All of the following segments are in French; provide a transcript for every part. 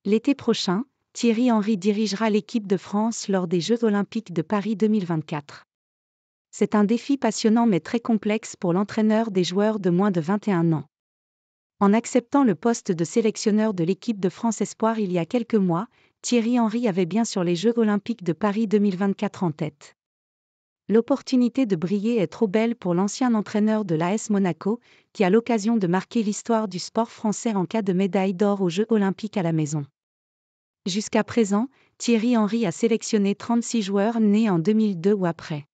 L'été prochain, Thierry Henry dirigera l'équipe de France lors des Jeux Olympiques de Paris 2024. C'est un défi passionnant mais très complexe pour l'entraîneur des joueurs de moins de 21 ans. En acceptant le poste de sélectionneur de l'équipe de France Espoir il y a quelques mois, Thierry Henry avait bien sûr les Jeux Olympiques de Paris 2024 en tête. L'opportunité de briller est trop belle pour l'ancien entraîneur de l'AS Monaco, qui a l'occasion de marquer l'histoire du sport français en cas de médaille d'or aux Jeux Olympiques à la maison. Jusqu'à présent, Thierry Henry a sélectionné 36 joueurs nés en 2002 ou après.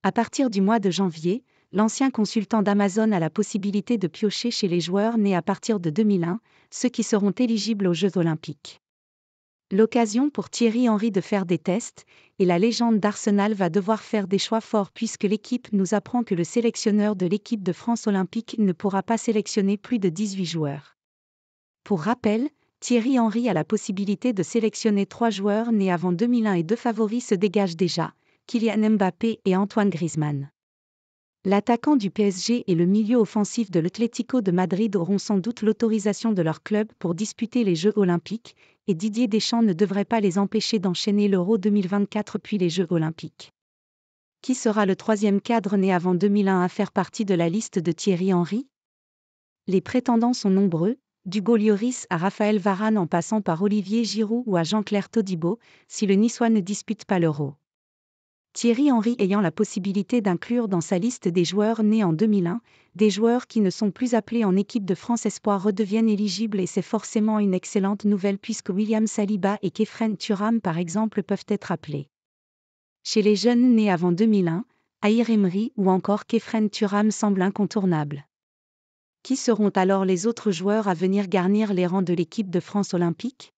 À partir du mois de janvier, l'ancien consultant d'Amazon a la possibilité de piocher chez les joueurs nés à partir de 2001, ceux qui seront éligibles aux Jeux Olympiques. L'occasion pour Thierry Henry de faire des tests, et la légende d'Arsenal va devoir faire des choix forts puisque l'équipe nous apprend que le sélectionneur de l'équipe de France olympique ne pourra pas sélectionner plus de 18 joueurs. Pour rappel, Thierry Henry a la possibilité de sélectionner 3 joueurs nés avant 2001 et 2 favoris se dégagent déjà, Kylian Mbappé et Antoine Griezmann. L'attaquant du PSG et le milieu offensif de l'Atlético de Madrid auront sans doute l'autorisation de leur club pour disputer les Jeux Olympiques, et Didier Deschamps ne devrait pas les empêcher d'enchaîner l'Euro 2024 puis les Jeux Olympiques. Qui sera le troisième cadre né avant 2001 à faire partie de la liste de Thierry Henry ? Les prétendants sont nombreux, d'Hugo Lloris à Raphaël Varane en passant par Olivier Giroud ou à Jean-Claire Todibo, si le Niçois ne dispute pas l'Euro. Thierry Henry ayant la possibilité d'inclure dans sa liste des joueurs nés en 2001, des joueurs qui ne sont plus appelés en équipe de France Espoir redeviennent éligibles et c'est forcément une excellente nouvelle puisque William Saliba et Khéphren Thuram par exemple peuvent être appelés. Chez les jeunes nés avant 2001, Ahir Emery ou encore Khéphren Thuram semblent incontournables. Qui seront alors les autres joueurs à venir garnir les rangs de l'équipe de France olympique ?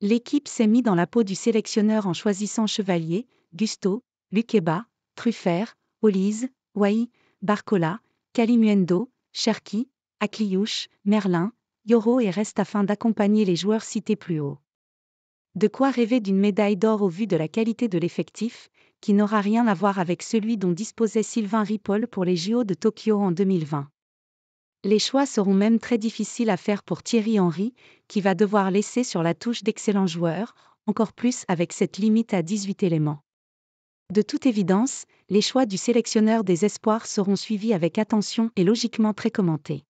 L'équipe s'est mise dans la peau du sélectionneur en choisissant Chevalier, Gusto, Lukeba, Truffert, Olise, Wai, Barcola, Kalimuendo, Cherki, Akliouche, Merlin, Yoro et reste afin d'accompagner les joueurs cités plus haut. De quoi rêver d'une médaille d'or au vu de la qualité de l'effectif, qui n'aura rien à voir avec celui dont disposait Sylvain Ripoll pour les JO de Tokyo en 2020. Les choix seront même très difficiles à faire pour Thierry Henry, qui va devoir laisser sur la touche d'excellents joueurs, encore plus avec cette limite à 18 éléments. De toute évidence, les choix du sélectionneur des espoirs seront suivis avec attention et logiquement très commentés.